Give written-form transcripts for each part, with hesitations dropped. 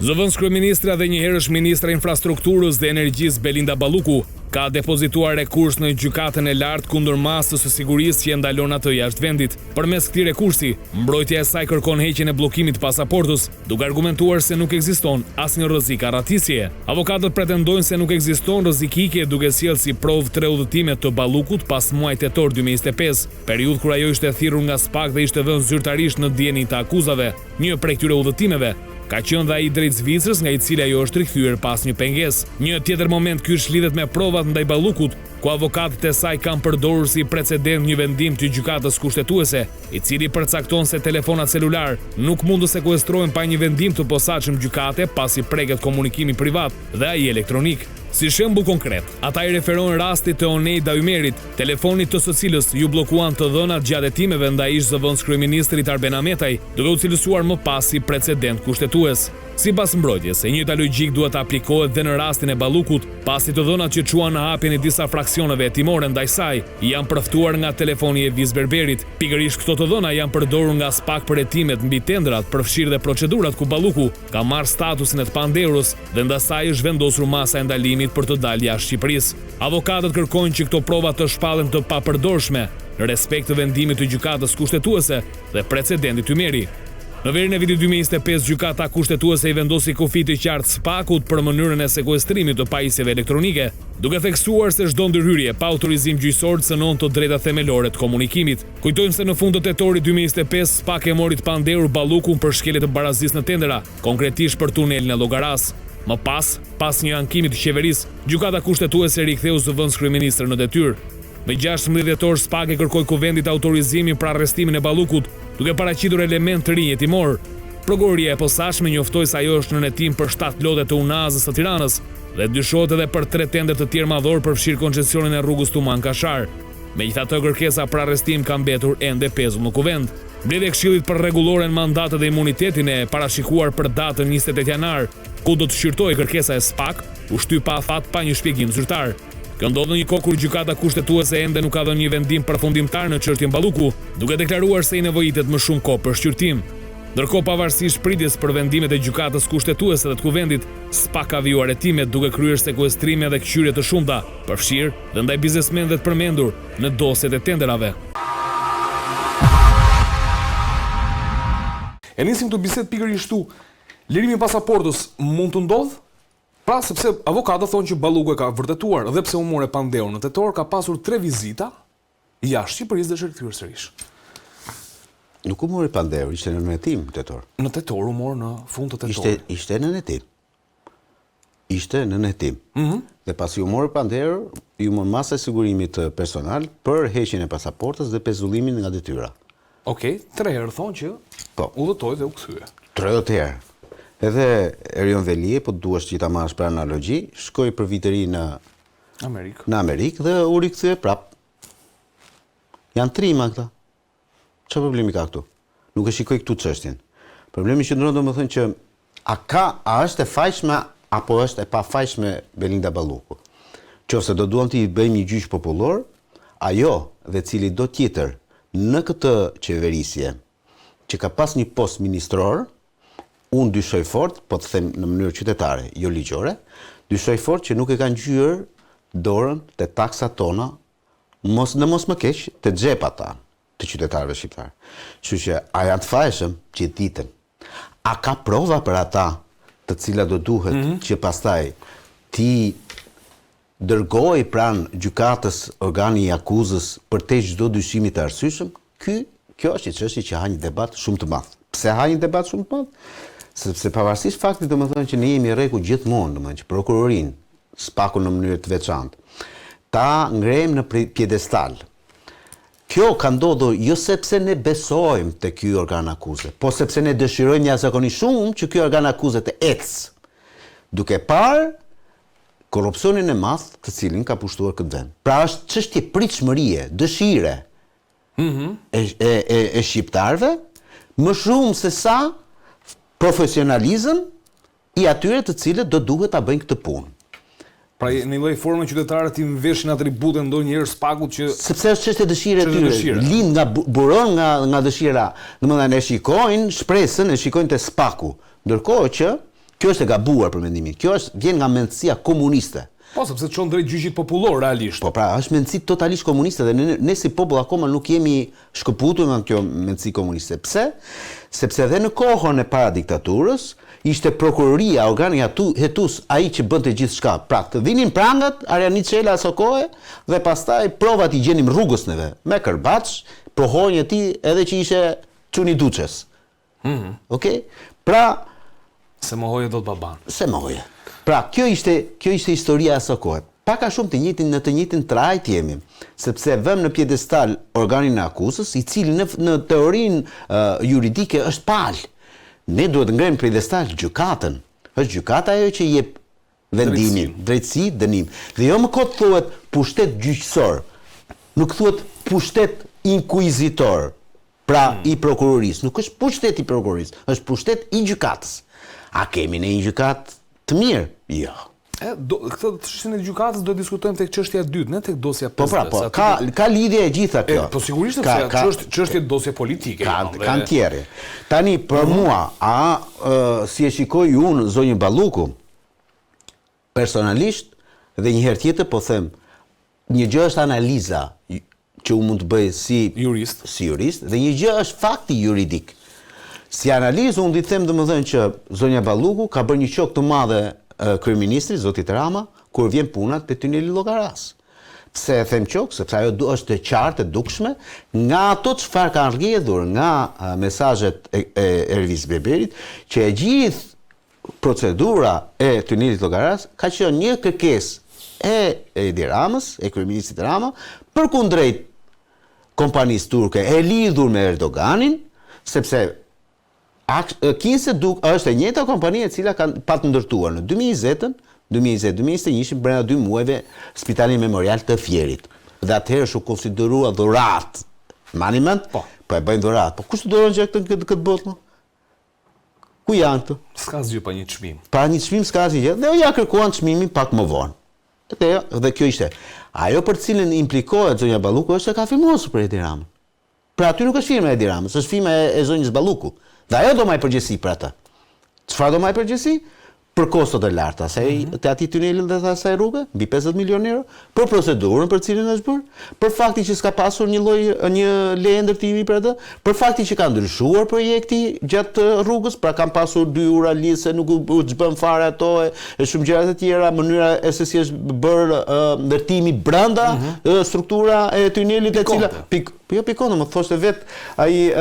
Zëvendës kryeministra dhe njëherësh ministra infrastrukturës dhe energjisë Belinda Balluku ka depozituar rekurs në gjykatën e lartë kundër masës së sigurisë që e ndalon atë jashtë vendit. Përmes këtij rekursi, mbrojtja e saj kërkon heqjen e bllokimit të pasaportës, duke argumentuar se nuk ekziston asnjë rrezik arratisje. Avokatët pretendojnë se nuk ekziston rrezik ikje, duke sjellë si provë 3 udhëtime të Ballukut pas muajit tetor 2025, periudhë kur ajo ishte thirrur nga SPAK dhe ishte vënë zyrtarisht në dijenin të akuzave. Një prej këtyre udhëtimeve ka qenë dhe ai drejt Zvicrës, nga i cili ajo është rikthyer pas një pengesë. Një tjetër moment ky lidhet me provat ndaj Ballukut, ku avokatët e saj kanë përdorur si precedent një vendim të gjykatës kushtetuese, i cili përcakton se telefonat celular nuk mund të sekuestrohen pa një vendim të posaçëm gjykate pasi preket komunikimi privat dhe ai elektronik. Si shembull konkret, ata i referojnë rastit të Oneida Ymerit, telefonit të së cilës ju bllokuan të dhënat gjatë hetimeve ndaj ish-zëvendës kryeministrit Arben Ahmetaj, duke u cilësuar më pas si precedent kushtetues. Sipas mbrojtjes, e njëjta logjik duhet të aplikohet dhe në rastin e Ballukut, pasi të dhënat që quan në hapjen e disa fraksioneve hetimore ndaj saj janë përftuar nga telefoni e Evis Berberit. Pikërisht këto të dhëna janë përdorur nga SPAK për hetimet mbi tendrat, përfshirë dhe procedurat ku Balluku ka marrë statusin e të pandehurës dhe ndasaj është vendosur masa e ndalimit për të dalë jashtë Shqipërisë. Avokatët kërkojnë që këto prova të shpallen të papërdorshme në respekt të vendimit të gjykatës kushtetuese dhe precedentit Ymeri. Në verin e vitit 2025, gjykata kushtetuese i vendosi kufi të qartë SPAK-ut për mënyrën e sekuestrimit të pajisjeve elektronike, duke theksuar se çdo ndërhyrje pa autorizim gjyqësor cënon të drejtat themelore të komunikimit. Kujtojmë se në fund të tetorit 2025, SPAK e mori të pandehur Ballukun për shkelje të barazisë në tendera, konkretisht për tunelin e Llogaras. Më pas një ankimi të qeverisë, gjykata kushtetuese riktheu zëvendës kryeministër në detyrë. Me 16 dhjetor SPAK e kërkoi kuvendit autorizimin për arrestimin e Ballukut, duke paraqitur element të rinj hetimor. Prokuroria e posaçme njoftoi se ajo është në hetim për 7 lote të Unazës së Tiranës dhe dyshohet edhe për 3 tender të tjerë madhor përfshirë koncesionin e rrugës Tuman Kashar. Megjithatë, kërkesa për arrestim ka mbetur ende pezull në kuvend. Mbledhja e Këshillit për rregulloren mandatet dhe imunitetin e parashikuar për datën 28 janar, ku do të shqyrtojë kërkesa e SPAK, u shtyp pa afat pa një shpjegim zyrtar. Kjo ndodh në një kohë kur gjykata kushtetuese ende nuk ka dhënë një vendim përfundimtar në çështjen Balluku, duke deklaruar se i nevojitet më shumë kohë për shqyrtim. Ndërkohë, pavarësisht pritjes për vendimet e gjykatës kushtetuese dhe të kuvendit, SPAK ka vijuar hetimet duke kryer sekuestrime dhe këqyrje të shumta, përfshirë dhe ndaj biznesmenëve të përmendur në dosjet e tenderave. E nisim këtu bisedë pikërisht këtu. Lirimi i pasaportës mund të ndodhë? Pra, sepse avokatët thonë që Balluku e ka vërtetuar, dhe pse u more pandehur në tetor, ka pasur 3 vizita jashtë Shqipërisë dhe është rikthyer sërish. Nuk u mori pandehur, ishte në hetim tetor. Në tetor u mor në fund të tetorit. Ishte në hetim. Ishte në hetim. Dhe pasi u mori pandehur, ju mor masa e sigurimit personal për heqjen e pasaportës dhe pezullimin nga detyra. Okej, 3 herë thonë që udhëtoi dhe u kthye. 3 herë. Edhe Erion Velie, po duhesh që ta marrësh për analogji, shkoi për vitëri në Amerikë dhe u rikthye prap. Janë trima këta. Çfarë problemi ka këtu? Nuk e shikoj këtu çështjen. Problemi që ndron domethënë që a është e fajshme apo është e pafajshme Belinda Balluku. Qofse do duam të i bëjmë një gjyq popullor, ajo dhe cili do tjetër në këtë qeverisje që ka pas një post ministror, unë dyshoj fort, po të them në mënyrë qytetare, jo ligjore, dyshoj fort që nuk e kanë gjyer dorën te taksat tona, mos më keq te xhepat të qytetarëve shqiptar. Kështu që a janë të fajshëm që ditën. A ka prova për ata të cilat do duhet që pastaj ti dërgoj pranë gjykatës organi i akuzës për te çdo dyshimi të arsyeshëm? Kjo është një çështje që ha një debat shumë të madh. Pse ha një debat shumë të madh? Sepse pavarësisht faktit domethënë që ne jemi rregull gjithmonë, domethënë që prokurorin, SPAK-un në mënyrë të veçantë, ta ngrejmë në piedestal. Kjo ka ndodhur jo sepse ne besojmë te ky organ akuze, po sepse ne dëshirojmë jashtëzakonisht shumë që ky organ akuze të ecë, duke parë korrupsionin e madh të cilin ka pushtuar këtë vend. Pra është çështje pritshmërie, dëshire e shqiptarëve, më shumë se sa profesionalizëm i atyre të cilët do duhet ta bëjnë këtë punë. Pra në një lloj forme qytetarët i veshin atribute ndonjëherë SPAK-ut që sepse është çështje dëshire e tyre. Lind nga buron nga dëshira. Domethënë e shikojnë shpresën, e shikojnë te SPAK-u. Ndërkohë që Kjo është e gabuar për mendimin. Kjo vjen nga mendësia komuniste. Po, sepse çon drejt gjyqit popullor realisht. Po pra, është mendësi totalisht komuniste dhe ne si popull akoma nuk jemi shkëputur nga kjo mendësi komuniste. Pse? Sepse edhe në kohën e para diktaturës ishte prokuroria, organi hetus ai që bënte gjithçka. Pra, të vinin prangat, Ariani Çela aso kohë dhe pastaj provat i gjenim rrugës neve me kërbaç, pohonjë e tij edhe që ishte çuni duçes. Okej? Pra, se mohoje dot baban. Se mohoje. Pra, kjo ishte historia e asaj kohe. Pak a shumë në të njëjtin trajt jemi, sepse vëm në pjedestal organin e akuzës, i cili në teorinë juridike është palë. Ne duhet ngrejmë pjedestal gjykatën. Është gjykata ajo që jep vendimin, drejtësi, dënim. Dhe jo më kot thuhet pushtet gjyqësor. Nuk thuhet pushtet inkuizitor. Pra, i prokurorisë. Nuk është pushtet i prokurorisë, është pushtet i gjykatës. A kemi në një gjykatë të mirë? Jo. Këtë çështjen e gjykatës do diskutojmë tek çështja e dytë, ne tek dosja 50. Po pra, po, ka lidhje e gjitha kjo. Po sigurisht se çështje dosje politike. Kanë tjerë. Tani për mua, si e shikoj unë zonjën Balluku, personalisht dhe një herë tjetër po them, një gjë është analiza që unë mund të bëj si jurist dhe një gjë është fakti juridik. Si analizë, unë di them domethënë që zonja Balluku ka bërë një qok të madhe kryeministrit, zotit Rama, kur vjen puna te tuneli Llogaras. Pse e them qok? Sepse ajo është e qartë, e dukshme, nga ato çfarë kanë rrjedhur nga mesazhet e Ervis Beberit, që e gjithë procedura e tunelit Llogaras ka qenë një kërkesë e Edi Ramës, e kryeministit Rama, përkundrejt kompanisë turke e lidhur me Erdoganin, sepse Kinse është e njëjta kompani e cila ka patë ndërtuar në 2020-2021 brenda 2 muajve Spitalin Memorial të Fierit. Dhe atëherë është u konsiderua dhuratë. Mani mend? Po e bëjnë dhuratë. Po kush të dhuron që këtë botë? Ku janë këtu? S'ka asgjë pa një çmim. Pa një çmim s'ka asgjë. Dhe ja kërkuan çmimin pak më vonë. Dhe kjo ishte. Ajo për cilën implikohet zonja Balluku është se ka firmosur për Edi Ramën. Pra aty nuk është firma e Edi Ramës, është firma e zonjës Balluku. Dhe ajo do maj përgjësi për ata. Çfarë do maj përgjësi? Për kostot e larta, të ati tunelin dhe asaj rrugë, mbi 50 milion euro, për procedurën për cilën është bërë, për fakti që s'ka pasur një leje ndërtimi për atë, për fakti që ka ndryshuar projekti gjatë rrugës, pra kanë pasur 2 ura lidhse, nuk u çbën fare ato e shumë gjërat e tjera, mënyra e se si është bërë ndërtimi brenda struktura e tunelit e cila jo pikon, më thoshte vetë ai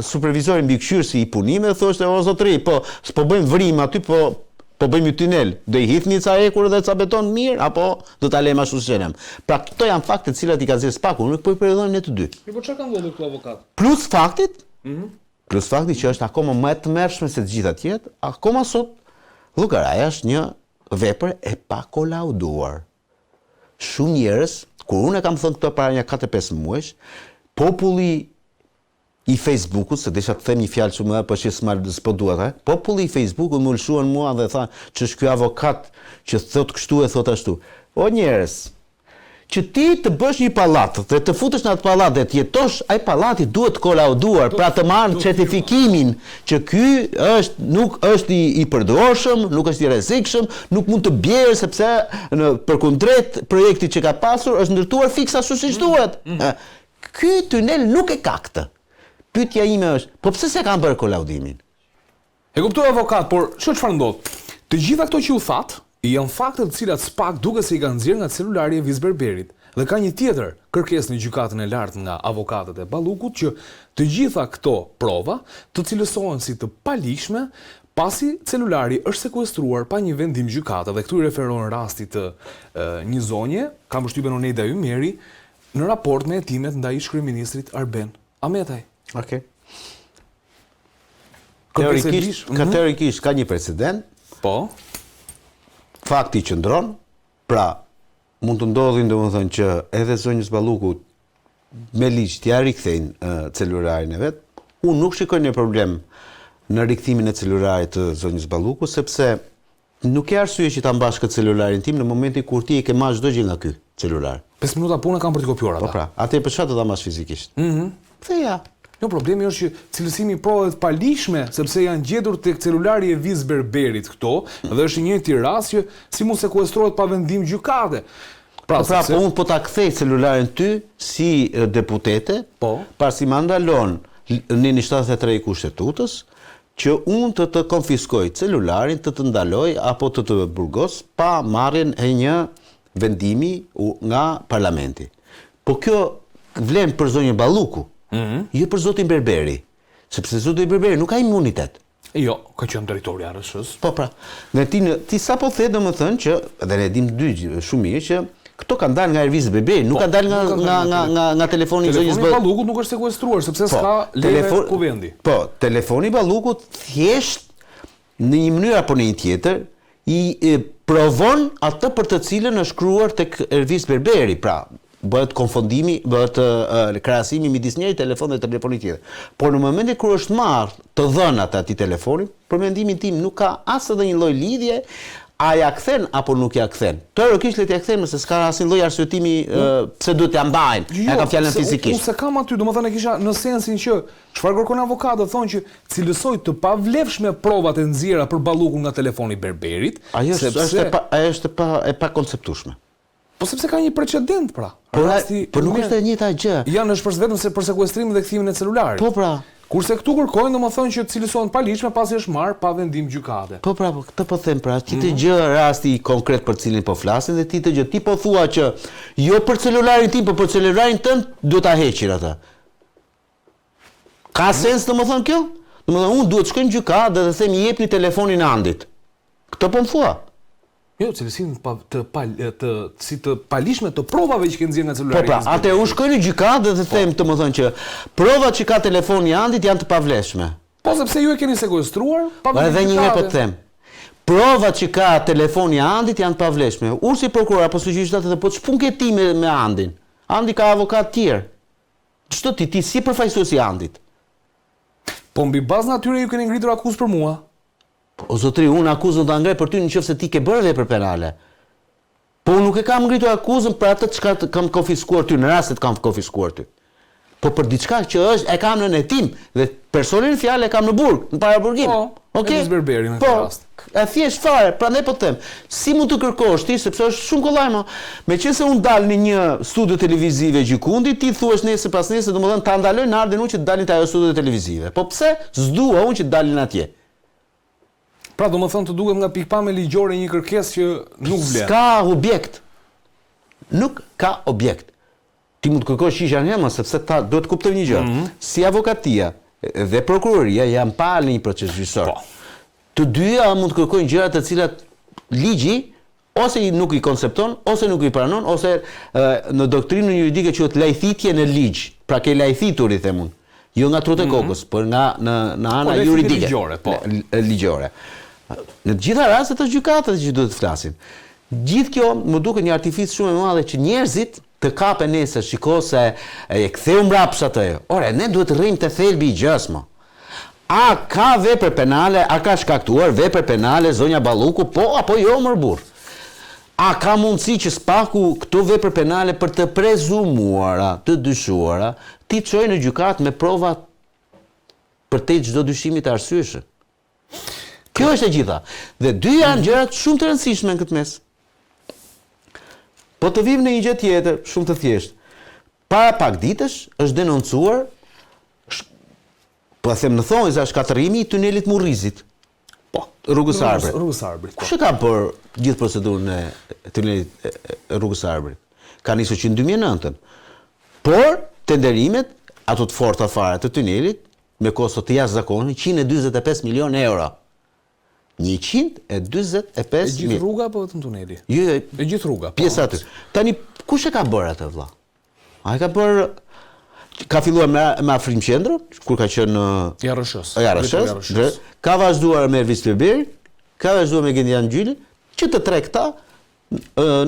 supervizori mbikëqyrësi i punimeve, thoshte o zotëri, po s'po bëjmë vrim aty, po bëjmë tunel, do i hithni ca ekur dhe ca beton mirë, apo do ta lejmë ashtu si jam. Pra këto janë fakte të cilat i ka zgjedhur Spaku, nuk po i përredhojmë ne të dy. Po çfarë ka ndodhur këtu avokat? Plus fakti që është akoma më e tmerrshme se të gjitha tjetër, akoma sot Llogaraja është një vepër e pakolauduar. Shumë njerëz, kur unë kam thënë këto para një 4-5 muajsh, populli i Facebookut, se desha të them një fjalë që më që s'po duhet, populli i Facebookut më lëshuan mua dhe tha që është ky avokat që thot kështu e thot ashtu. O njerëz, që ti të bësh një pallat dhe të futesh në atë pallat dhe të jetosh, ai pallati duhet kolauduar, pra të marrë certifikimin që ky nuk është i përdorshëm, nuk është i rrezikshëm, nuk mund të bjerë sepse përkundrejt projektit që ka pasur është ndërtuar fikse ashtu siç duhet. Ky tunel nuk e ka këtë. Pyetja ime është, po pse se kanë bërë kolaudimin? E kuptoj avokat, por çfarë ndodh? Të gjitha këto që u that, janë fakte të cilat Spak duket se i kanë nxjerrë nga celulari i Ervis Berberit. Dhe ka një tjetër kërkesë në gjykatën e lartë nga avokatët e Ballukut që të gjitha këto prova të cilësohen si të palishme pasi celulari është sekuestruar pa një vendim gjykate, dhe këtu i referohen rastit të një zonje, kam përshtypjen Oneida Ymeri, në raport me hetimet ndaj ish-kryeministrit Arben Ahmetaj. Okej. Teorikisht ka një precedent. Po. Fakti qëndron, pra mund të ndodhin domethënë që edhe zonjës Balluku me ligj t'ia rikthejnë celularin e vet. Unë nuk shikoj një problem në rikthimin e celularit të zonjës Balluku, sepse nuk ka arsye që ta mbash këtë celularin tim në momentin kur ti e ke marrë çdo gjë nga ky celular. 5 minuta punë kanë për të kopjuar ata. Po pra, atë për çfarë do ta marrësh fizikisht? Ktheja. Jo, problemi është që cilësimi i provave të palishme, sepse janë gjetur tek celulari e Evis Berberit këto, dhe është një njëjti rast që si mund sekuestrohet pa vendim gjykate. Pra, unë po ta kthej celularin ty si deputete, pasi ma ndalon në 73 i Kushtetutës, që unë të konfiskoj celularin, të ndaloj apo të burgos pa marrjen e një vendimi nga parlamenti. Po kjo vlen për zonjën Balluku, jo për zotin Berberi, sepse zoti Berberi nuk ka imunitet. Jo, ka qenë territori ARS-s. Po pra, dhe ti sa po the domethënë që, dhe ne dim dy shumë mirë që këto kanë dalë nga Evis Berberi, nuk kanë dalë nga telefoni i zonjës Balukut. Telefoni i Ballukut nuk është sekuestruar sepse s'ka leje kuvendi. Po, telefoni i Ballukut thjesht në një mënyrë apo në një tjetër i provon atë për të cilën është shkruar tek Evis Berberi, pra bëhet konfondimi, bëhet krahasimi midis njëri telefon dhe telefoni tjetër. Por në momentin kur është marrë të dhënat e atij telefoni, për mendimin tim nuk ka as edhe një lloj lidhje a ja kthen apo nuk ja kthen. Teorikisht le t'ja kthen nëse s'ka asnjë lloj arsyetimi pse duhet t'ja mbajnë. Ja ka fjalën fizikisht. Unë se kam aty, domethënë e kisha në sensin që çfarë kërkon avokatët, thonë që cilësoj të pavlefshme provat e nxjerra për Ballukun nga telefoni i Berberit, ajo është pa konceptueshme. Po sepse ka një precedent pra. Po nuk është e njëjta gjë. Janë është vetëm se për sekuestrimin dhe kthimin e celularit. Po pra. Kurse këtu kërkojnë domethënë që cilësohen palishme pasi është marrë pa vendim gjykate. Po pra, këtë po them pra, ti të gjë rasti konkret për cilin po flasin dhe ti të gjë, ti po thua që jo për celularin tim, por për celularin tënd duhet ta heqin ata. Ka sens domethënë kjo? Domethënë unë duhet shkoj në gjykatë dhe të them i jepni telefonin Andit. Këtë po më thua. Jo, cilësinë si të palishme të provave që kanë nxjerrë nga celulari. Po pra, atë unë shkoj në gjykatë dhe të them domethënë që provat që ka telefoni Andit janë të pavlefshme. Po sepse ju e keni sekuestruar, pa vendim. Edhe një herë po të them. Provat që ka telefoni Andit janë të pavlefshme. Unë si prokuror apo si gjyqtar të po ç'pun ke ti me Andin? Andi ka avokat tjerë. Ç'do ti si përfaqësuesi i Andit? Po mbi bazën atyre ju keni ngritur akuzë për mua. O zotri, unë akuzën të ngrej për ty nëse ti ke bërë vepër penale. Po unë nuk e kam ngritur akuzën për atë çka kam konfiskuar ty, në rastet kam konfiskuar ty. Po për diçka që është e kam në netim dhe personin fjalë e kam në burg, në paraburgim. Evis Berberi në këtë rast. E thjesht fare, prandaj po them. Si mund të kërkosh ti sepse është shumë kollaj më. Meqense unë dal në një studio televizive gjykundi, ti thuash nesër pas nesër, domethënë ta ndaloj në ardhen unë që të dalin te ajo studio televizive. Po pse s'dua unë që të dalin atje? Pra do më thënë të duket nga pikpamje ligjore një kërkesë që nuk vlen. S'ka objekt. Nuk ka objekt. Ti mund të kërkosh shisha një sepse ta duhet të kuptoj një gjë. Si avokatia dhe prokuroria janë palë në një proces gjyqësor. Të dyja mund të kërkojnë gjëra të cilat ligji ose nuk i koncepton, ose nuk i pranon, ose në doktrinën juridike quhet lajthitje në ligj. Pra ke lajthitur i them unë. Jo nga trut e kokës, por nga në ana juridike. Ligjore. Në të gjitha rastet është gjykata që duhet të flasin. Gjithë kjo më duket një artific shumë i madh që njerëzit të kapen nesër, shiko se e ktheu mbrapsht atë. Ore, ne duhet të rrim te thelbi i gjës më. A ka vepër penale, a ka shkaktuar vepër penale zonja Balluku, po apo jo më burr? A ka mundësi që spaku këto vepër penale për të prezumuara, të dyshuara, ti çoj në gjykatë me prova përtej çdo dyshimi të arsyeshëm? Kjo është e gjitha. Dhe dy janë gjërat shumë të rëndësishme në këtë mes. Po të vim në një gjë tjetër, shumë të thjeshtë. Para pak ditësh është denoncuar, po them në thonjza, shkatërrimi i tunelit Murrizit. Po, rrugës Arbrit. Rrugës Arbrit. Kush e ka bërë gjithë procedurën e tunelit rrugës Arbrit? Ka nisur që në 2009. Por tenderimet, ato të forta fare të tunelit, me kosto të jashtëzakonshme, 145 milion euro. 145 gjithë rruga apo vetëm tuneli? Jo, e gjithë rruga. Pjesa aty. Tani kush e ka bërë atë vëlla? Ai ka bërë ka filluar me Afrim Qendrën, kur ka qenë RSH. Ka vazhduar me Evis Berberi, ka vazhduar me Gendian Gjylin, që të tre këta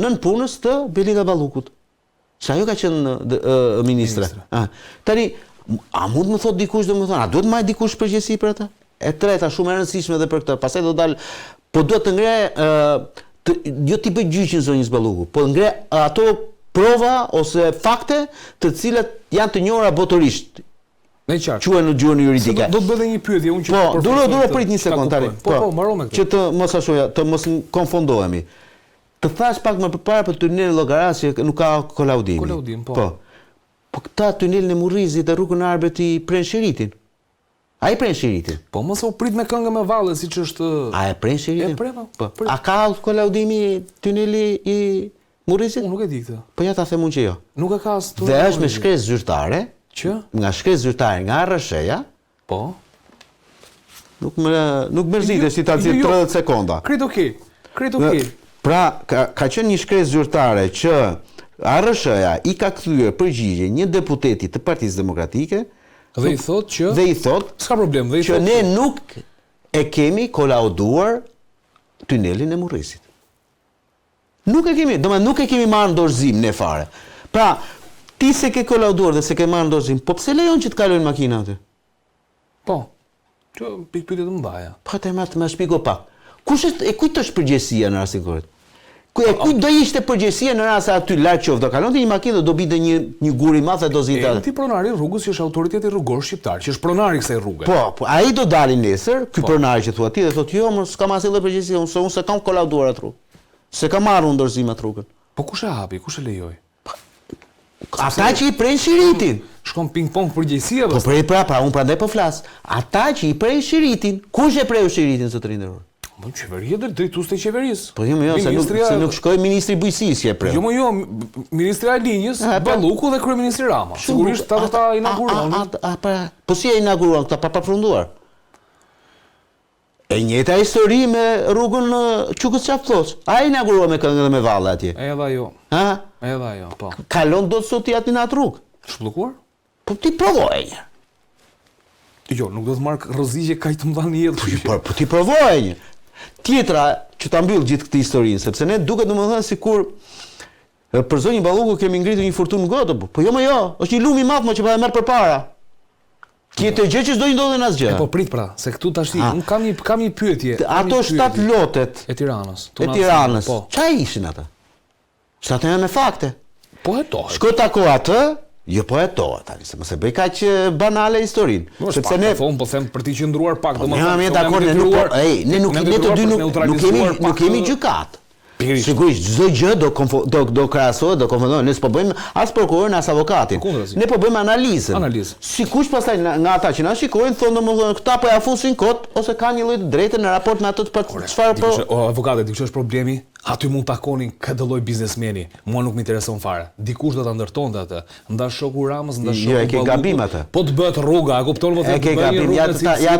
nën punës të Belinda Ballukut. Sa ajo ka qenë ministre. Tani a mund më thot dikush domethënë, a duhet marr dikush përgjegjësi për atë? E treta shumë e rëndësishme edhe për këtë. Pastaj do dal, po duhet të ngre jo ti bëj gjyqin zonjës Balluku, po ngre ato prova ose fakte të cilat janë të njohura botërisht. Në qartë. Quhen në gjuhën juridike. Do të bëj një pyetje unë që po, duro prit një sekond tani. Po, mbaro me këtë. Që të mos ashoja, të mos konfondohemi. Të thash pak më përpara për tunelin Llogaras që nuk ka kolaudimi. Kolaudim, po. Po këta tunelin e Murrizit dhe rrugën Arbët i pren Shiritin. A i pren Shiritin? Po mos u prit me këngë me valle siç është. A e pren Shiritin? E pren, po. A ka kolaudimi tuneli i Murrizit? Unë nuk e di këtë. Po ja ta them unë që jo. Nuk e ka as tunel. Dhe është me shkresë zyrtare. Që? Nga shkresë zyrtare nga RSH-ja. Po. Nuk mërzite si ta zgjidh 30 sekonda. Kret okay. Pra, ka qenë një shkresë zyrtare që RSH-ja i ka kthyer përgjigje një deputeti të Partisë Demokratike dhe i thot s'ka problem, dhe i thot që ne nuk e kemi kolauduar tunelin e Murrizit. Nuk e kemi, nuk e kemi marrë dorëzim ne fare. Pra, ti se ke kolauduar dhe se ke marrë dorëzim, po pse lejon që të kalojnë makina aty? Po. Që pikpyetje të mëdha. Po të më shpjego pak. Kujt është përgjegjësia në rastin konkret? Kujt do ishte përgjegjësia në rast se aty larg qoftë do kalonte një makinë dhe do binte një gur i madh dhe do zinte atë. Ti pronari i rrugës që është autoriteti rrugor shqiptar, që është pronari i kësaj rruge. Po, ai do dalin nesër, ky pronari që thua ti dhe thotë jo, mos s'kam asnjë përgjegjësi, unë se kam kolauduar atë rrugë. Se kam marrë dorëzim atë rrugën. Po kush e hapi, kush e lejoi? Ata që i pren Shiritin. Shkon ping-pong përgjegjësia Po pra, unë prandaj po flas. Ata që i pren Shiritin, kush e preu Shiritin zotërin e nderuar? Po qeveria drejtues të qeverisë. Po jo, se nuk shkoi ministri Bujqësisë që e preu. Jo, ministri Alinjës, Balluku dhe kryeministri Rama. Sigurisht ata do ta inauguronin. Po si e inauguruan këta pa përfunduar? E njëjta histori me rrugën Qukës Çaptos. Ai inaugurua me këngë dhe me valle atje. Edhe ajo. Ha? Edhe ajo, po. Kalon dot sot ti aty në atë rrugë. Shbllokuar? Po ti provoje një. Jo, nuk do të marr rrezikë kaq të mëdha në jetë. Po ti provoje një. Tjetra që ta mbyll gjithë këtë historinë, sepse ne duket domethënë sikur për zonjën Balluku kemi ngritur një furtunë gotë, po jo, është një lum i madh që pa e merr përpara. Tjetër gjë që s'do i ndodhen asgjë. Po prit pra, se këtu tash un kam një pyetje. Ato 7 lotet e Tiranës. Po. Çfarë ishin ata? Sa të me fakte. Po hetohet. Shko tako atë. Jo po hetohet tani, se mos e bëj kaq banale historinë. Sepse ne po them për të qendruar pak, domethënë. Ne dakord, ne nuk kemi gjykat. Sigurisht çdo gjë do krahasohet, do konfundohet. Ne s'po bëjmë as prokurorin as avokatin. Ne po bëjmë analizën. Sikush pastaj nga ata që na shikojnë thonë domethënë këta po ja fusin kot ose kanë një lloj të drejtë në raport me ato çfarë po. Avokati, di kush është problemi? Aty mund takonin këtë lloj biznesmeni. Mua nuk më intereson fare. Dikush do ta ndërtonte atë. Ndash shoku Ramës, ndash shoku. Jo, e ke gabim atë. Po të bëhet rruga, e kupton më thënë. E ke gabim, ja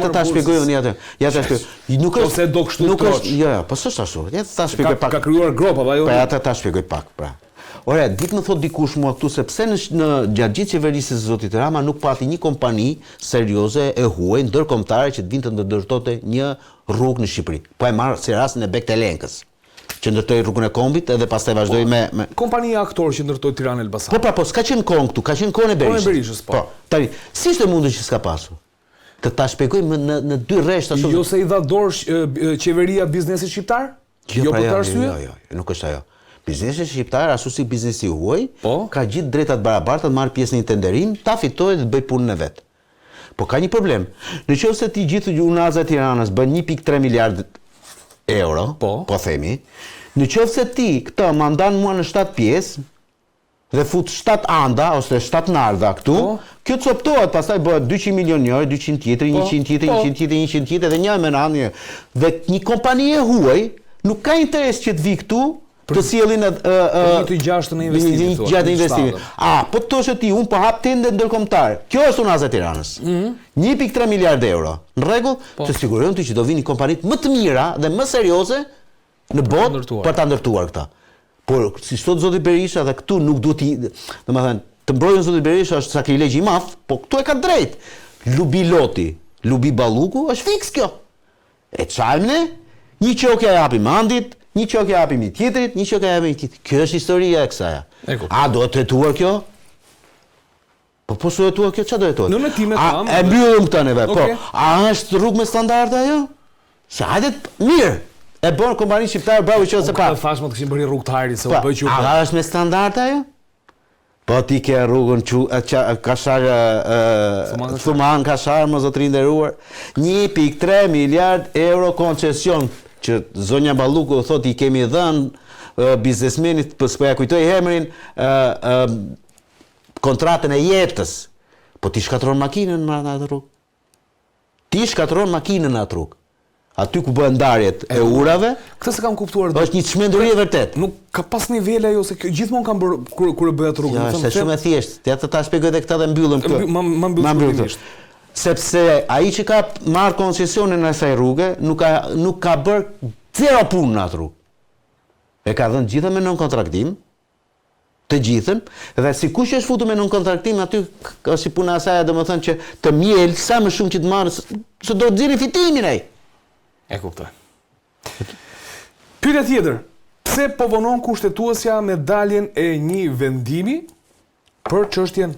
ta shpjegoj unë atë. Ja ta shpjegoj. Nuk është ose do kështu. Nuk është, jo, po s'është ashtu. Ja ta shpjegoj pak. Ka krijuar grop apo ajo? Po ja ta shpjegoj pak, pra. Ora, ditë më thot dikush mua këtu se pse në gjatë gjithë qeverisë së zotit Rama nuk pati një kompani serioze e huaj ndërkombëtare që të vinte të ndërtonte një rrugë në Shqipëri. Po e marr si rastin e Bektelenkës, që ndërtoi rrugën e Kombit edhe pastaj vazhdoi me kompania aktor që ndërtoi Tiranë Elbasan. Po, s'ka qenë kohën këtu, ka qenë kohën e Berishës. Po. Tani, si ishte mundur që s'ka pasur? Të ta shpjegojmë në dy rresht ashtu. Jo se i dha dorë qeveria biznesit shqiptar? Jo për këtë arsye? Jo, nuk është ajo. Biznesi shqiptar, ashtu si biznesi huaj, ka gjithë drejtat barabarta të marrë pjesë në një tenderim, ta fitojë dhe të bëj punën e vet. Po ka një problem. Nëse ti gjithë unaza e Tiranës bën 1.3 miliard euro, po themi, nëse ti këtë mandan mua në 7 pjesë dhe fut 7 anda ose 7 narda këtu, kjo coptohet, pastaj bëhet 200 milion njëri, 200 tjetri, 100 tjetri, 100 tjetri, 100 tjetri dhe një me radhë. Dhe një kompani e huaj nuk ka interes që të vi këtu të sjellin një të gjashtë në investime. Po të thoshë ti, unë po hap tende ndërkombëtare. Kjo është unaza e Tiranës. 1.3 miliard euro. Në rregull, të sigurohen ti që do vini kompanitë më të mira dhe më serioze në botë për ta ndërtuar këta. Por si thot zoti Berisha dhe këtu nuk duhet i, domethënë, të mbrojnë zoti Berisha është sakrilegj i madh, po këtu e ka drejt. Lubi Loti, Lubi Balluku është fiks kjo. E çajmë ne, një çokë ja japim Mandit, një çokë ja japim i tjetrit, një çokë ja japim i tjetrit. Kjo është historia e kësaj. A do të hetuar kjo? Po s'u hetuar kjo, çfarë do hetohet? Në metimet kam. E mbyllim këtë neve, po. A është rrugë me standarde ajo? Se hajde mirë. E bën kompani shqiptare bravo që ose pa. Po thash më të kishin bërë rrugë të hajrit se u bë që A është me standarde ajo? Po ti ke rrugën Kashar Thuman Kashar, më zotëri nderuar, 1.3 miliard euro koncesion që zonja Balluku thot i kemi dhënë biznesmenit, s'po ja kujtoj emrin, kontratën e jetës. Po ti shkatron makinën në atë rrugë. Ti shkatron makinën në atë rrugë. Aty ku bëhen ndarjet e urave, këtë se kam kuptuar. Është një çmenduri e vërtet. Nuk ka pas nivele ajo se gjithmonë kam bërë kur e bëj atë rrugë. Ja, është shumë e thjeshtë. Ja ta shpjegoj edhe këtë dhe mbyllëm këtë. Ma mbyll. Sepse ai që ka marrë koncesionin në asaj rruge nuk ka bërë zero punë në atë rrugë. E ka dhënë gjithë me nën-kontraktim, të gjithën, dhe si kush është futur me nën-kontraktim aty ka si puna e saj, domethënë që të miel sa më shumë që të marrë, se do të nxjerrin fitimin ai. E kuptoj. Pyetja tjetër, pse po vonon kushtetuesja me daljen e një vendimi për çështjen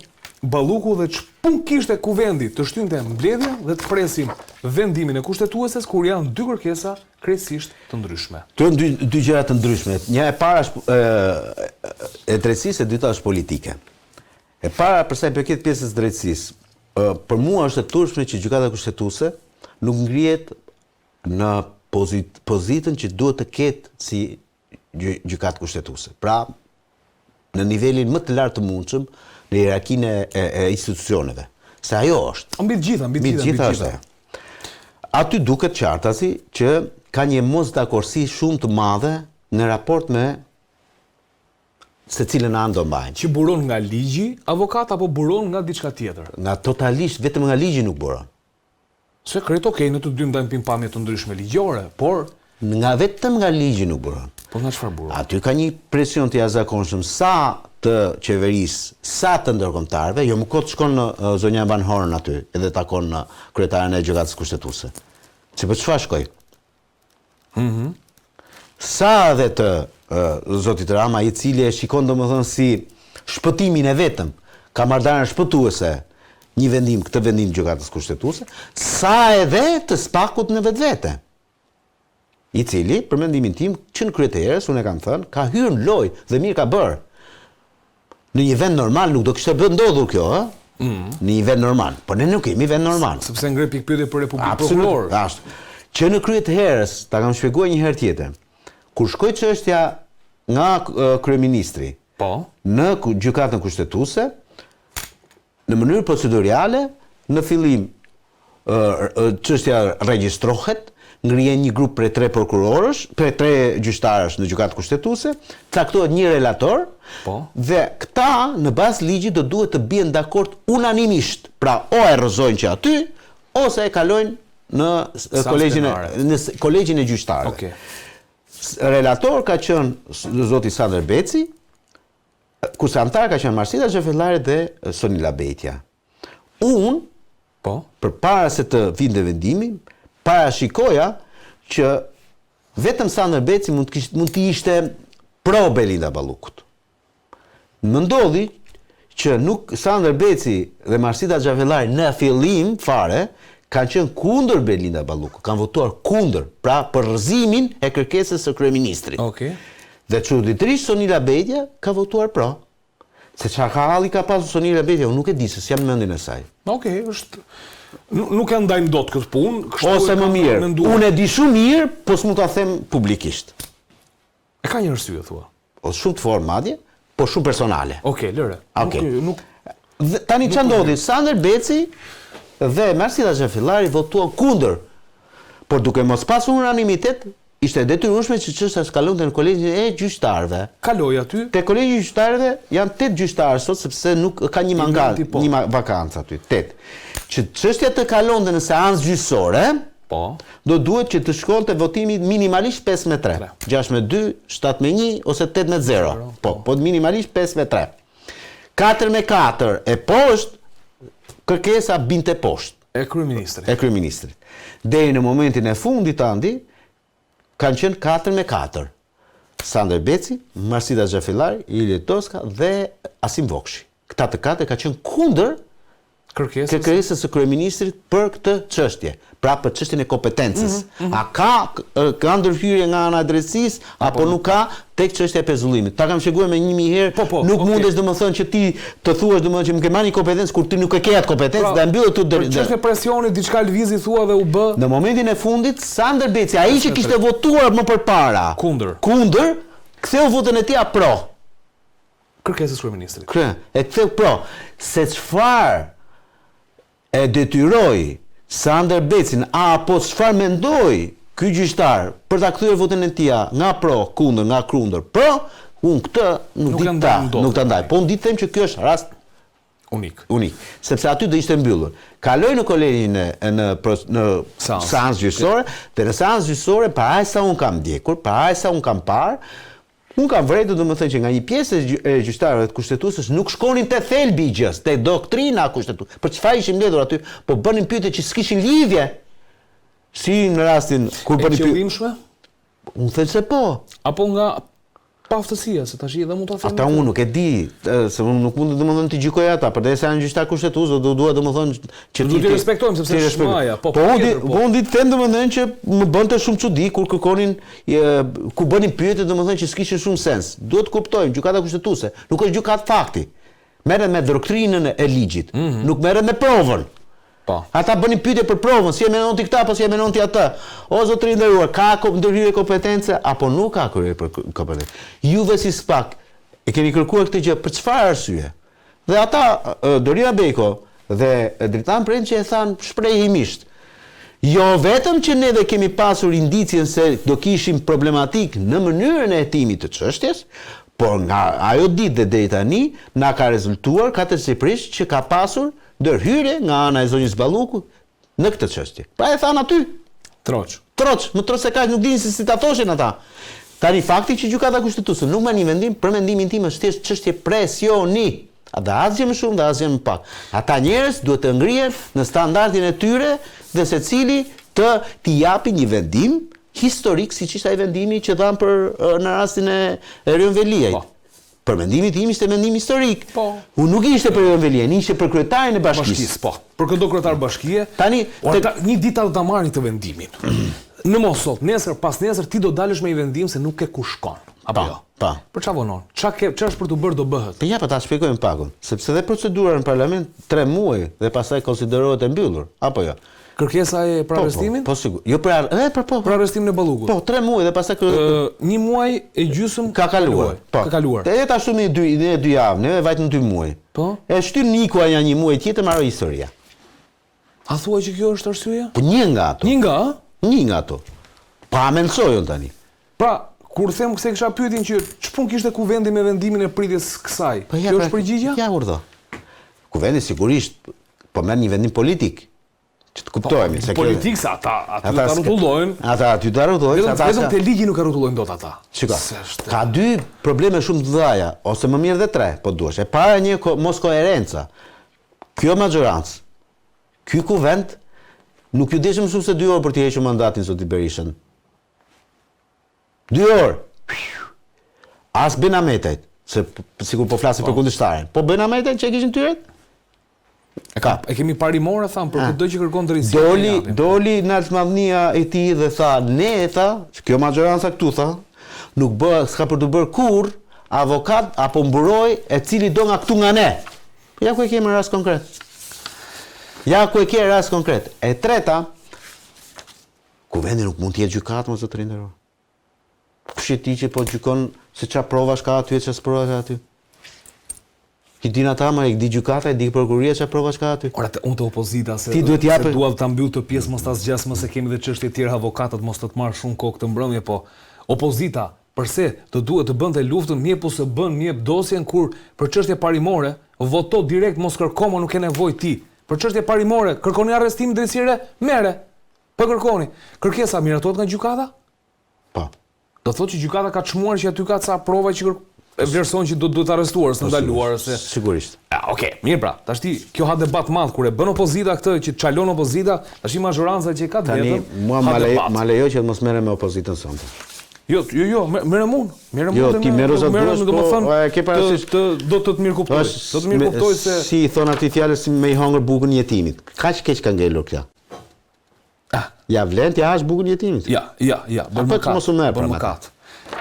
Balluku dhe ç'pun kishte kuvendi të shtynte mbledhje dhe të presim vendimin e kushtetueses kur janë dy kërkesa krejtësisht të ndryshme. Të dy gjëra të ndryshme. Një e para është e drejtësisë, e dyta është politike. E para për sa i përket pjesës drejtësisë, për mua është e turpshme që gjykata kushtetuese nuk ngrihet në pozitën që duhet të ketë si gjykatë kushtetuese. Pra, në nivelin më të lartë të mundshëm në hierarkinë e institucioneve. Se ajo është. Mbi të gjitha është ajo. Aty duket qartasi që ka një mosdakorsi shumë të madhe në raport me se cilën anë do mbajnë. Që buron nga ligji, avokat apo buron nga diçka tjetër? Nga totalisht, vetëm nga ligji nuk buron. Se kreto në të dy ndajmë pimpamje të ndryshme ligjore, por vetëm nga ligji nuk buron. Po nga çfarë buron? Aty ka një presion të jashtëzakonshëm sa të qeverisë, sa të ndërkombëtarëve, jo më kot shkon në zonja Van Horn aty, edhe takon në kryetaren e gjykatës kushtetuese. Si për çfarë shkoj? Sa edhe të zotit Rama, i cili e shikon domethënë si shpëtimin e vetëm, ka marrëdhënie shpëtuese këtë vendim gjykatës kushtetuese, sa edhe të spakut në vetvete. I cili, për mendimin tim, që në krye të erës, unë e kam thënë, ka hyrë në lojë dhe mirë ka bërë. Në një vend normal nuk do kishte ndodhur kjo, ë? Në një vend normal. Po ne nuk kemi vend normal. Sepse ngre pikpyetje për Republikën Prokuror. Ashtu. Që në krye të herës, ta kam shpjeguar një herë tjetër. Kur shkoi çështja nga kryeministri, në gjykatën kushtetuese, në mënyrë procedurale, në fillim çështja regjistrohet, ngrihen një grup prej 3 prokurorësh, prej 3 gjyqtarësh në gjykatë kushtetuese, caktohet një relator, dhe këta në bazë ligjit do duhet të bien dakord unanimisht. Pra, o e rrëzojnë që aty, ose e kalojnë në kolegjin e gjyqtarëve. Relator ka qenë zoti Sander Beci, kusantar ka qenë Marsita Xhafellari dhe Sonila Betja. Unë, përpara se të vinte vendimi, parashikoja që vetëm Sander Beci mund të ishte pro Belinda Ballukut. Më ndodhi që nuk Sander Beci dhe Marsita Xhafellari në fillim fare kanë qenë kundër Belinda Ballukut, kanë votuar kundër, pra për rrëzimin e kërkesës së kryeministrit. Dhe çuditërisht Sonila Betja ka votuar pro. Se çfarë halli ka pasur Sonila Betja, unë nuk e di, se jam në mendjen e saj. Është nuk e ndajmë dot këtë punë, ose më mirë. Unë e di shumë mirë, po s'mund ta them publikisht. E ka një arsye thua? Ose shumë të fortë madje, po shumë personale. Lëre. Tani ç'a ndodhi? Sander Beci dhe Marsita Xhafellari votuan kundër, por duke mos pasur unanimitet, ishte detyrueshme që çështja skalonte në kolegjin e gjyqtarëve. Kaloi aty. Te kolegji i gjyqtarëve janë 8 gjyqtarë sot, sepse nuk ka një një vakancë aty, 8. Që çështja të kalonte në seancë gjyqësore, do duhet që të shkonte votimi minimalisht 5-3. 6-2, 7-1 ose 8-0. Po minimalisht 5-3. 4-4 e poshtë, kërkesa binte poshtë. E kryeministrit. Deri në momentin e fundit andi, kanë qenë 4-4. Sander Beci, Marsita Xhafellari, Ilje Toska dhe Asim Vokshi. Këta të 4 ka qenë kundër kërkesës së kryeministrit për këtë çështje, pra për çështjen e kompetencës. A ka ndërhyrje nga ana e drejtësisë apo nuk ka tek çështja e pezullimit? Ta kam shpjeguar me 1000 herë, nuk mundesh domethënë që ti të thuash domethënë që më ke marrë një kompetencë kur ti nuk e ke atë kompetencë dhe mbyll tu për çështje presioni diçka lvizi thua dhe u bë. Në momentin e fundit Sander Beci, ai që kishte votuar më përpara kundër, ktheu votën e tij pro. Kërkesës kryeministrit. E ktheu pro, se çfarë e detyroi Sander Becin apo çfarë mendoi ky gjyqtar për ta kthyer votën e tij nga pro kundër, nga kundër pro, unë këtë nuk ta ndaj. Po unë them që ky është rast unik, sepse aty do ishte mbyllur. Kaloi në kolegjin në seancë gjyqësore, dhe në seancë gjyqësore para sa unë kam ndjekur, para sa unë kam parë, unë kam vërejtë domethënë që nga një pjesë e gjyqtarëve të kushtetuesës nuk shkonin te thelbi i gjës, te doktrina kushtetuese. Për çfarë ishim mbledhur aty? Po bënin pyetje që s'kishin lidhje. Si në rastin kur bënin pyetje. Qëllimshme? Unë them se po. Apo nga paftësia, se tash edhe mund ta them. Ata unë nuk e di, se unë nuk mund domethënë të gjykoj ata, përderisa janë gjyqtar kushtetues, do dua domethënë që ti respektojmë sepse është maja, po unë di të them domethënë që më bënte shumë çudi kur kërkonin ku bënin pyetje domethënë që s'kishin shumë sens. Duhet të kuptojmë, gjykata kushtetuese nuk është gjykatë fakti. Merret me doktrinën e ligjit, nuk merret me provën. Po. Ata bënin pyetje për provën, si e menon ti këtë apo si e menon ti atë. O zotëri nderuar, ka ndërhyrje kompetence apo nuk ka kompetencë? Juve si SPAK e keni kërkuar këtë gjë për çfarë arsye? Dhe ata Dorina Beko dhe Dritan Prençi e thanë shprehimisht. Jo vetëm që ne dhe kemi pasur indicien se do kishim problematik në mënyrën e hetimit të çështjes, por nga ajo ditë dhe deri tani na ka rezultuar katërsipërisht që ka pasur ndërhyrje nga ana e zonjës Balluku në këtë çështje. Pra e thanë aty. Troç, më troç se kaq nuk dinin se si ta thoshin ata. Tani fakti që gjykata kushtetuese nuk merr një vendim, për mendimin tim është thjesht çështje presioni. Dhe asgjë më shumë, dhe asgjë më pak. Ata njerëz duhet të ngrihen në standardin e tyre dhe secili t'i japi një vendim historik, siç ishte ai vendimi që dhan për në rastin e Erion Veliajt. Për mendimin tim ishte mendim historik. Po. Unë nuk ishte për Erion Veliajin, ishte për kryetarin e bashkisë. Po. Për këto kryetar bashkie. Tani një ditë do ta marrin të vendimin. Në mos sot, nesër pas nesër ti do dalësh me një vendim se nuk ke ku shkon. Apo jo? Po. Për çfarë vonon? Ç'është për të bërë do bëhet. Po ja, po ta shpjegojmë pakun, sepse dhe procedura në parlament 3 muaj dhe pastaj konsiderohet e mbyllur, apo jo? Kërkesa e për arrestimin? Po sigur. Jo për për arrestimin e Ballukut. Po, 3 muaj dhe pastaj një muaj e gjysmë ka kaluar. Ka kaluar. Dhe jetë ashtu me 2 javë, ne vajtëm 2 muaj. Po. E shtyn Nikua ja një muaj tjetër marrë historia. A thua që kjo është arsyeja? Po një nga ato. Një nga ato. Pa mençojën tani. Pra, kur them se kisha pyetin që ç'pun kishte kuvendi me vendimin e pritjes kësaj. Kjo është përgjigjja? Ja urdhë. Kuvendi sigurisht po merr një vendim politik. Që të kuptojmë se politik sa ata rrotullojnë. Ata aty do rrotullojnë. Vetëm te ligji nuk e rrotullojnë dot ata. Shiko. Ka 2 probleme shumë të mëdha, ose më mirë dhe 3, po duhesh. E para një mos koherenca. Kjo maxhorancë. Ky kuvend nuk ju deshëm shumë se 2 orë për të hequr mandatin zoti Berishën. 2 orë. As Benametajt, se sikur po flasim për kundërshtaren. Po Benametajt që e kishin tyret? E kemi parimore, tham, për këtë që kërkon drejtësia. Doli në alëmadhnia e tij dhe tha, kjo maxhoranca këtu tha, nuk s'ka për të bërë kur avokat apo mburoj e cili do nga këtu nga ne. Ja ku e kemi rast konkret. E treta, kuvendi nuk mund të jetë gjykatë më zotëri nderuar. Shiti që po gjykon se çfarë provash ka aty e çfarë s'provash ka aty. Ki din ata më e di gjykata, e di prokuroria çfarë provash ka aty. Ora unë të opozita se dua ta mbyll të pjesë mos ta zgjas më se kemi edhe çështje të tjera avokatët mos të marr shumë kohë këtë mbrëmje, po opozita përse të duhet të bënte luftën mje po se bën mje dosjen kur për çështje parimore voto direkt mos kërko më nuk ke nevojë ti. Për çështje parimore kërkoni arrestim drejtësire, merre. Po kërkoni. Kërkesa miratohet nga gjykata? Po. Do thotë që gjykata ka çmuar që aty ka ca prova që vlerëson që do të arrestuar, s'të ndaluar se sigurisht. Okej, mirë pra. Tash kjo ha debat madh kur e bën opozita këtë që çalon opozita, tash maxhoranca që ka vetëm. Tani mua ma lejo që të mos merrem me opozitën sonte. Jo, merrem unë. Jo, ti merresh atë ke parasysh do të mirë kuptoj. Do të mirë kuptoj se si i thon aty fjalës si me i hongër bukën e jetimit. Kaq keq ka ngelur kjo. Ja vlen ti hash bukën e jetimit. Ja, bëj mos u merr për mëkat.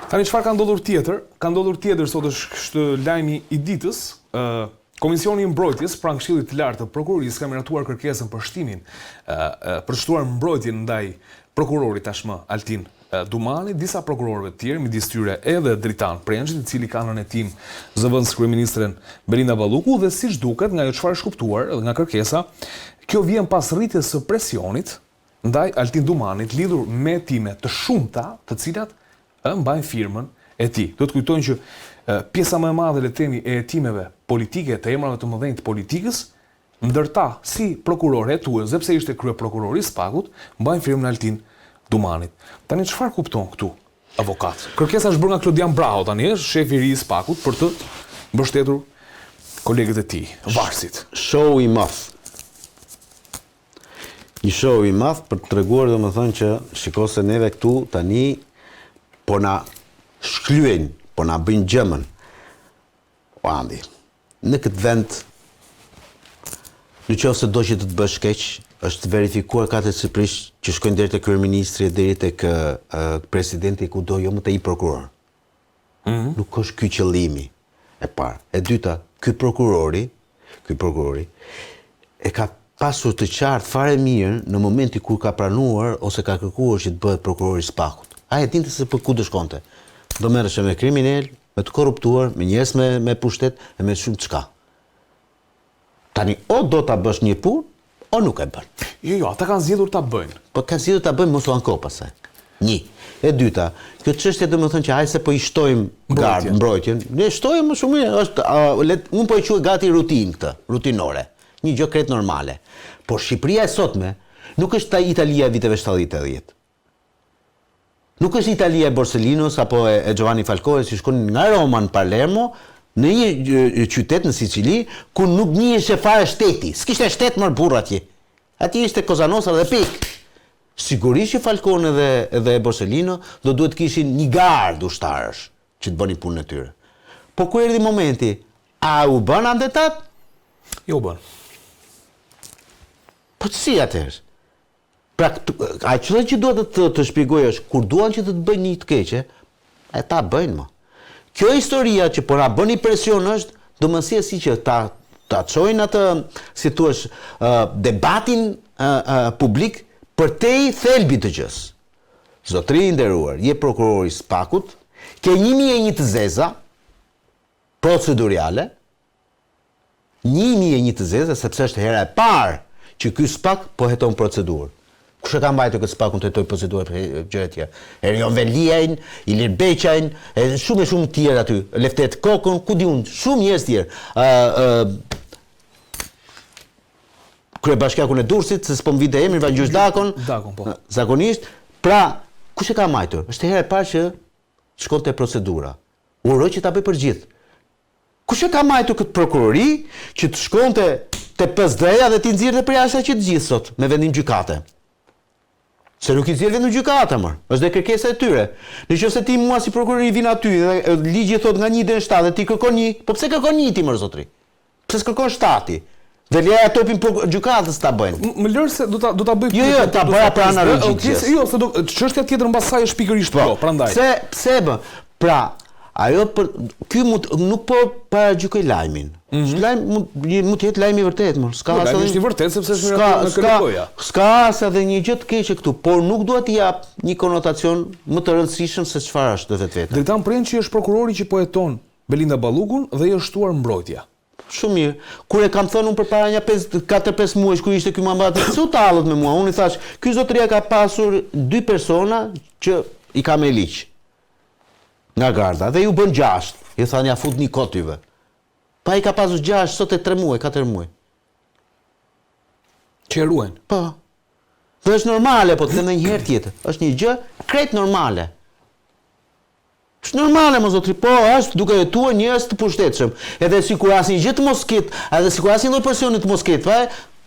Tani çfarë ka ndodhur tjetër? Ka ndodhur tjetër sot është lajmi i ditës. Komisioni i Mbrojtjes pranë Këshillit të Lartë të Prokurorisë ka miratuar kërkesën për shtimin për shtuar mbrojtjen ndaj prokurorit tashmë Altin Dumani, disa prokurorëve të tjerë, midis tyre edhe Dritan Prençit, i cili ka nënë e tim zëvendës kryeministren Belinda Balluku, dhe siç duket nga ajo çfarë është kuptuar dhe nga kërkesa, kjo vjen pas rritjes së presionit ndaj Altin Dumanit lidhur me time të shumta, të cilat mbajnë firmën e tij. Do të kujtojnë që pjesa më e madhe, le të themi, e hetimeve politike, të emrave të mëdhenj të politikës, ndërta si prokuror hetues, sepse ishte kryeprokurori i Spakut, mbajnë firmën e Altin Dumanit. Tani çfarë kupton këtu avokat? Kërkesa është bërë nga Klodian Braho, tani është shefi i ri i Spakut për të mbështetur kolegët e tij, varësit. Show i madh. Një show i madh për të treguar domethënë që shiko se neve këtu tani po na shklyejnë, po na bëjnë gjëmën. O Andi, në këtë vend, në qoftë se do që të bësh keq, është verifikuar katërsipërisht që shkojnë deri te kryeministri, deri tek presidenti, kudo, jo më te i prokuror. Nuk është ky qëllimi e parë. E dyta, ky prokurori e ka pasur të qartë fare mirë në momenti kur ka pranuar ose ka kërkuar që të bëhet prokurori i Spakut. Ai e dinte se për ku do shkonte. Do merreshe me kriminal, me të korruptuar, me njerëz me pushtet e me shumë çka. Tani o do ta bësh një punë o nuk e bën. Jo, ata kanë zgjedhur ta bëjnë. Po kanë zgjedhur ta bëjnë mos u anko pastaj. Një. E dyta, kjo çështje domethënë që hajse po i shtojmë mbrojtjen. Ne shtojmë më shumë mirë, është unë po e quaj gati rutinë këtë, rutinore. Një gjë krejt normale. Por Shqipëria e sotme nuk është ta Italia e viteve 70-80. Nuk është Italia e Borsellinos apo e Giovanni Falcone, si shkonin nga Roma në Palermo, në një qytet në Sicili, ku nuk njihej fare shteti. S'kishte shtet më burr atje. Atje ishte Cosa Nostra dhe pikë. Sigurisht që Falcone dhe Borsellino do duhet kishin një gardë ushtarësh që të bënin punën e tyre. Po ku erdhi momenti, a u bën andetat? Jo u bën. Po si atëherë? Pra, ajo që duhet të shpjegoj është, kur duan që të bëjnë një të keqe, e ta bëjnë më. Kjo historia që po na bëni presion është, domosdoshmë që ta çojnë atë, si thua, debatin publik për te i thelbi të gjës. Zotëri i nderuar, je prokurori i Spakut, ke 1001 të zeza procedurale, 1001 të zeza, sepse është hera e parë që ky Spak po heton procedurë. Kush e ka mbajtur këtë Spakun të hetoj procedurë për gjëra të tjera? Erion Veliajn, Ilir Beqajn, shumë të tjerë aty, Leftet Kokën, ku di unë, shumë njerëz tjerë. Kryebashkiakun e Durrësit, se s'po më vite emri, Vangjysh Dakon, po. Zakonisht. Pra, kush e ka mbajtur? Është hera e parë që shkonte procedura. Uroj që ta bëj për gjithë. Kush e ka mbajtur këtë prokurori që të shkonte te PSD-ja dhe ti nxirrte për jashtë që të gjithë sot me vendim gjykate? Se nuk i nxjerr vendim gjykate më. Është dhe kërkesa e tyre. Nëse ti mua si prokuror i vin aty dhe ligji thot nga 1 deri në 7 dhe ti kërkon 1, po pse kërkon 1 ti më zotri? Pse s'kërkon 7? Dhe leja topin gjykatës ta bëjnë. Më lër se do ta bëj. Jo, ta bëja për analogjikë. Jo, se çështja tjetër mbas saj është pikërisht kjo, prandaj. Pse bë? Pra, ajo ky nuk po paragjykoj lajmin. Lajm mund të jetë lajm i vërtetë, më. S'ka asë. Lajmi është i vërtetë sepse është në kërkoja. S'ka as edhe një gjë të keqe këtu, por nuk dua të jap një konotacion më të rëndësishëm se çfarë është vetvete. Dritan Prençi është prokurori që po heton Belinda Ballukun dhe i është shtuar mbrojtja. Shumë mirë. Kur e kam thënë unë përpara një 4-5 muajsh kur ishte ky mandat, pse u tallët me mua? Unë i thash, ky zotëria ka pasur 2 persona që i ka me liq nga garda dhe ju bën 6. I thanë ja fut një kot tyve. Pa i ka pasur 6, sot e 3 muaj, 4 muaj. Që e ruajnë? Po. Dhe është normale, po të them një herë tjetër. Është një gjë krejt normale. Është normale, më zotri, po është duke jetuar njerëz të pushtetshëm. Edhe sikur asnjë gjë të mos ket, edhe sikur asnjë lloj presioni të mos ket,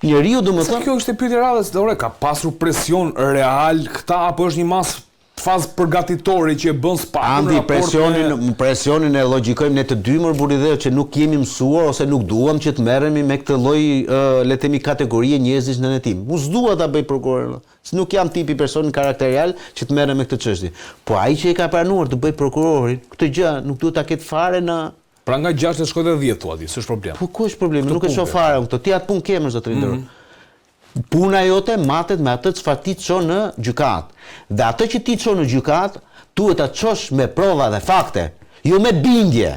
njeriu domethënë. Kjo është e pyetja radhës, ore, ka pasur presion real këta apo është një mas fazë përgatitore që e bën Spakun. Andi, presionin e logjikojmë ne të dy mërburi dhe që nuk jemi mësuar ose nuk duam që të merremi me këtë lloj le të themi kategorie njerëzish në tim. Mu s'dua ta bëj prokuror. Se nuk jam tipi personi karakterial që të merrem me këtë çështje. Po ai që e ka pranuar të bëj prokurorin, këtë gjë nuk duhet ta ketë fare në. Pra nga 6 e shkoj te 10 thua ti, s'është problem. Po ku është problemi? Nuk e shoh fare këtë. Ti atë punë ke më zotëri Ndor. Puna jote matet me atë çfarë ti çon në gjykat. Dhe atë që ti çon në gjykat, duhet ta çosh me prova dhe fakte, jo me bindje.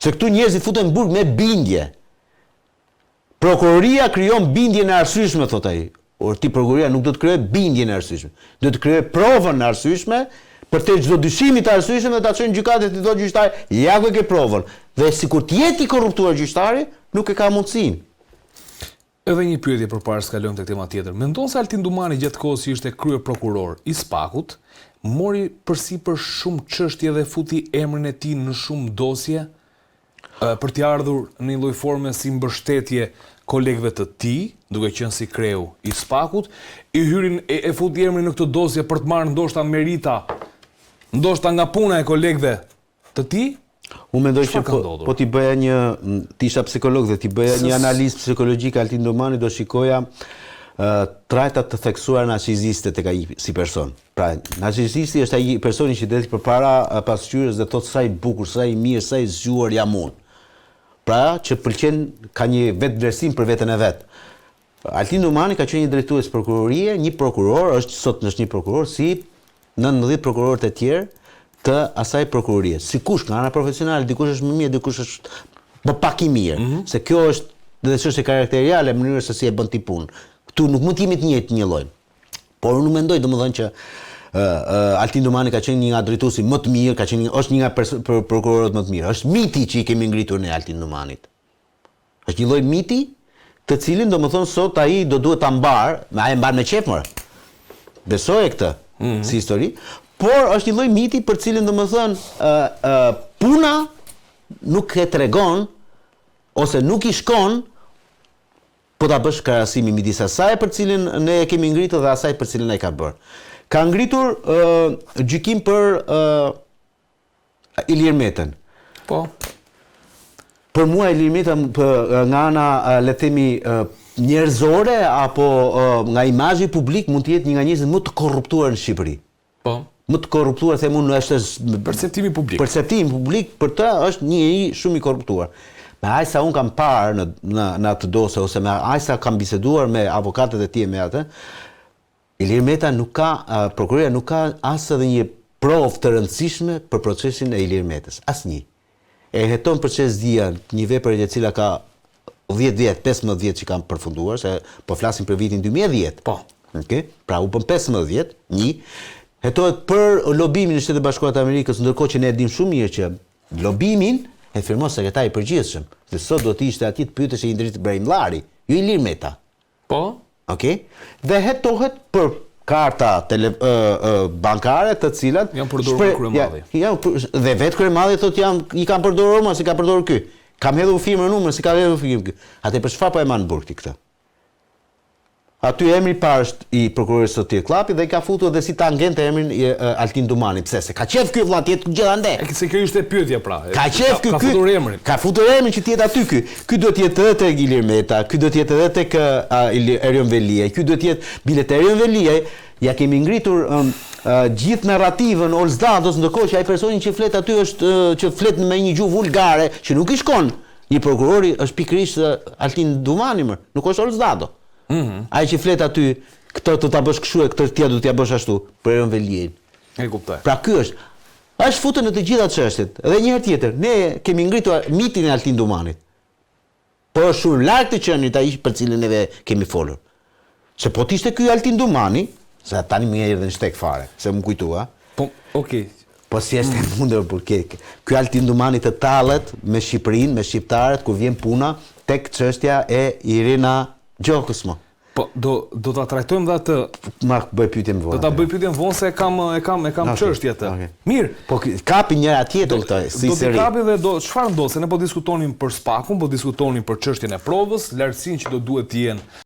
Se këtu njerëzit futen burg me bindje. Prokuroria krijon bindjen e arsyeshme, thot ai. Or ti prokuroria nuk do të krijojë bindjen e arsyeshme. Do të krijojë provën e arsyeshme për të çdo dyshimi të arsyeshëm dhe ta çojë në gjykatë të thotë gjyqtari, ja ku e ke provën. Dhe sikur të jetë i korruptuar gjyqtari, nuk e ka mundësinë. Edhe një pyetje përpara se kalojmë tek tema tjetër. Mendon se Altin Dumani gjatë kohës që ishte krye prokuror i Spakut, mori përsipër shumë çështje dhe futi emrin e tij në shumë dosje për t'i ardhur në një lloj forme si mbështetje kolegëve të tij, duke qenë si kreu i Spakut, i hyrin e futi emrin në këtë dosje për të marrë ndoshta merita, ndoshta nga puna e kolegëve të tij. Unë mendoj që po t'i bëja ti isha psikolog dhe t'i bëja një analizë psikologjike Altin Dumani, do shikoja trajtat të theksuar narcisiste tek ai si person. Pra, narcisisti është ai personi që del përpara pasqyrës dhe thotë sa i bukur, sa i mirë, sa i zgjuar jam unë. Pra, që pëlqen, ka një vetëvlerësim për veten e vet. Altin Dumani ka qenë një drejtues prokurorie, një prokuror, sot është një prokuror si 19 prokurorët e tjerë të asaj prokurorie. Sikush nga ana profesionale, dikush është më mirë, dikush është më pak i mirë. Se kjo është dhe çështje karakteriale në mënyrën se si e bën ti punë. Ktu nuk mund të jemi të njëjtë një lloj. Por unë mendoj domethënë që Altin Dumani ka qenë një nga drejtuesi më të mirë, është një nga prokurorët më të mirë. Është miti që i kemi ngritur ne Altin Dumanit. Është një lloj miti, të cilin domethënë sot ai do duhet ta ai e mbar me qef më. Besoj këtë si histori. Por është një lloj miti për cilin domethënë puna nuk e tregon ose nuk i shkon po ta bësh krahasimin midis asaj për cilin ne e kemi ngritur dhe asaj për cilin ai ka bërë. Ka ngritur gjykim për Ilir Metën. Po. Për mua Ilir Meta nga ana le të themi njerëzore apo nga imazhi publik mund të jetë një nga njerëzit më të korruptuar në Shqipëri. Po. Më të korruptuar them unë është perceptimi publik. Perceptimi publik për të është njëri shumë i korruptuar. Me aq sa un kam parë në atë dosje ose me aq sa kam biseduar me avokatët e tij me atë, Ilir Meta nuk ka prokuroria nuk ka as edhe një provë të rëndësishme për procesin e Ilir Metës, asnjë. E heton proces dia një vepër e cila ka 10 vjet, 15 vjet që kanë përfunduar, se po flasim për vitin 2010. Po. Okej? Pra u bën 15 vjet, hetohet për lobimin në Shtetet Bashkuara të Amerikës, ndërkohë që ne e dim shumë mirë që lobimin e firmon sekretari i përgjithshëm. Dhe sot do të ishte aty të pyetesh e Indrit Ibrahim Llari, jo Ilir Meta. Po. Okej? Dhe hetohet për karta bankare të cilat janë përdorur kryemadhi. Dhe vetë kryemadhi thotë i kanë përdorur më si ka përdorur ky. Kam hedhur firmën numër si ka hedhur firmën ky. Atë për çfarë po e marr në burg ti këtë? Aty emri i parë është i prokurorit Sotir Llapi dhe i ka futur edhe si tangent emrin Altin Dumani. Pse? Se ka qef ky vëlla të jetë gjithande. Se kjo ishte pyetja pra. Ka qef ky. Ka futur emrin. Ka futur emrin që të jetë aty ky. Ky do të jetë edhe tek Ilir Meta, ky do të jetë edhe tek Erion Velia, ky do të jetë bilet Erion Velia. Ja kemi ngritur gjithë narrativën Olzdados, ndërkohë që ai personi që flet aty është që flet me një gjuhë vulgare që nuk i shkon. Një prokurori është pikërisht Altin Dumani më, nuk është Olzdado. Ai që flet aty, këtë do ta bësh kështu e këtë tjetër do t'ja bësh ashtu, për Erion Velien. E kuptoj. Pra ky është futur në të gjitha çështjet. Edhe një herë tjetër, ne kemi ngritur mitin e Altin Dumanit. Por është shumë larg të qenit ai për cilin neve kemi folur. Se po t'ishte ky Altin Dumani, se tani më erdhën shtek fare, se më kujtua. Po, okay. Po si është e mundur për ky Altin Dumani të tallet me Shqipërinë, me shqiptarët kur vjen puna tek çështja e Irina Gjokës më. Po, do ta trajtojmë dhe atë. Ma bëj pyetjen vonë. Do ta bëj pyetjen vonë se e kam çështje atë. Mirë. Po kapi njëra tjetër këtë si seri. Do të kapi dhe çfarë ndodh? Ne po diskutonim për Spakun, po diskutonim për çështjen e provës, lartësinë që do duhet të jenë